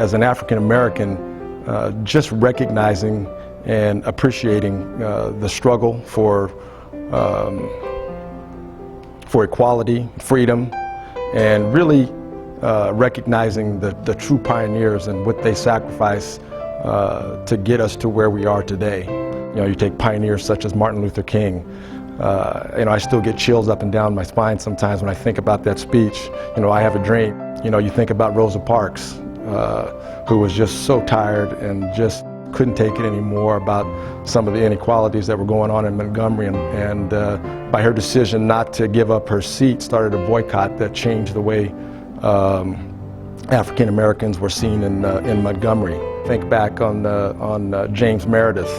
as an African American, just recognizing and appreciating the struggle for equality, freedom, and really recognizing the true pioneers and what they sacrificed to get us to where we are today. You know, you take pioneers such as Martin Luther King. You know, I still get chills up and down my spine sometimes when I think about that speech. You know, I have a dream. You know, you think about Rosa Parks, who was just so tired and just couldn't take it anymore about some of the inequalities that were going on in Montgomery, and by her decision not to give up her seat, started a boycott that changed the way African Americans were seen in Montgomery. Think back on James Meredith,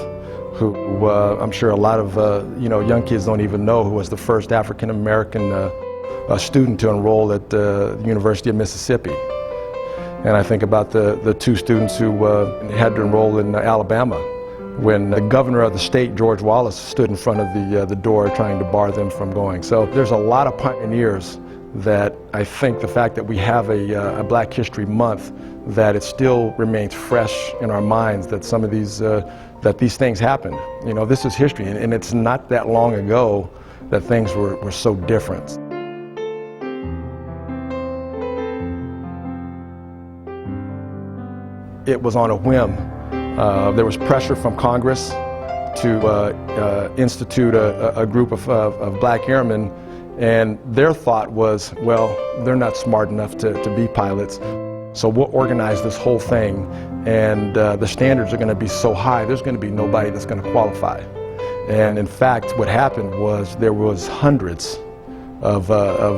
who I'm sure a lot of you know, young kids don't even know, who was the first African American student to enroll at the University of Mississippi. And I think about the two students who had to enroll in Alabama when the governor of the state, George Wallace, stood in front of the door trying to bar them from going. So there's a lot of pioneers that I think the fact that we have a Black History Month, that it still remains fresh in our minds that some of these, that these things happened. You know, this is history, and it's not that long ago that things were so different. It was on a whim. There was pressure from Congress to institute a group of Black airmen, and their thought was, well, they're not smart enough to be pilots, so we'll organize this whole thing, and the standards are going to be so high, there's going to be nobody that's going to qualify. And in fact, what happened was there was hundreds of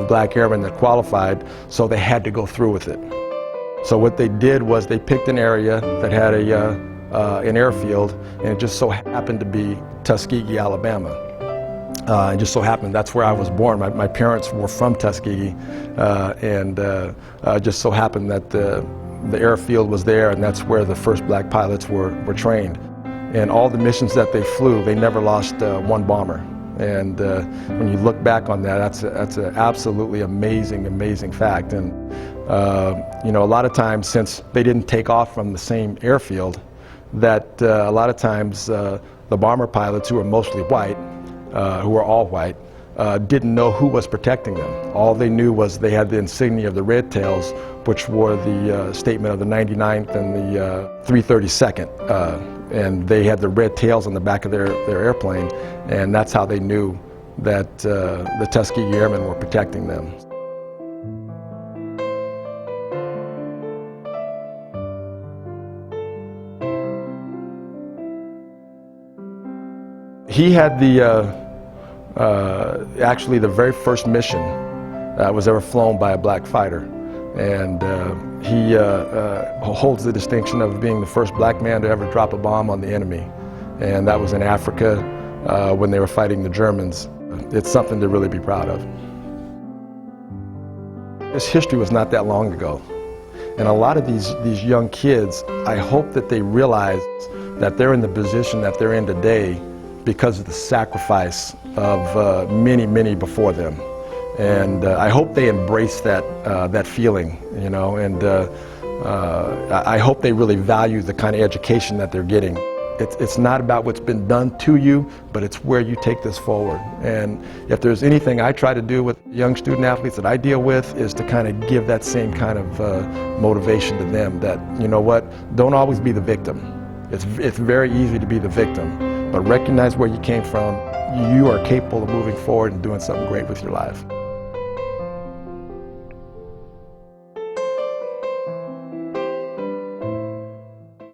Black airmen that qualified, so they had to go through with it. So what they did was they picked an area that had an airfield, and it just so happened to be Tuskegee, Alabama. It just so happened that's where I was born. My parents were from Tuskegee, and just so happened that the airfield was there, and that's where the first Black pilots were trained. And all the missions that they flew, they never lost one bomber. And when you look back on that, that's an absolutely amazing fact. And you know, a lot of times, since they didn't take off from the same airfield, that a lot of times the bomber pilots, who were mostly white, who were all white, didn't know who was protecting them. All they knew was they had the insignia of the Red Tails, which wore the statement of the 99th and the 332nd. And they had the red tails on the back of their airplane, and that's how they knew that the Tuskegee Airmen were protecting them. He had actually the very first mission that was ever flown by a Black fighter. And he holds the distinction of being the first Black man to ever drop a bomb on the enemy. And that was in Africa when they were fighting the Germans. It's something to really be proud of. This history was not that long ago. And a lot of these young kids, I hope that they realize that they're in the position that they're in today because of the sacrifice of many before them. And I hope they embrace that feeling, you know, and I hope they really value the kind of education that they're getting. It's not about what's been done to you, but it's where you take this forward. And if there's anything I try to do with young student athletes that I deal with, is to kind of give that same kind of motivation to them, that, you know what, don't always be the victim. It's very easy to be the victim, but recognize where you came from. You are capable of moving forward and doing something great with your life.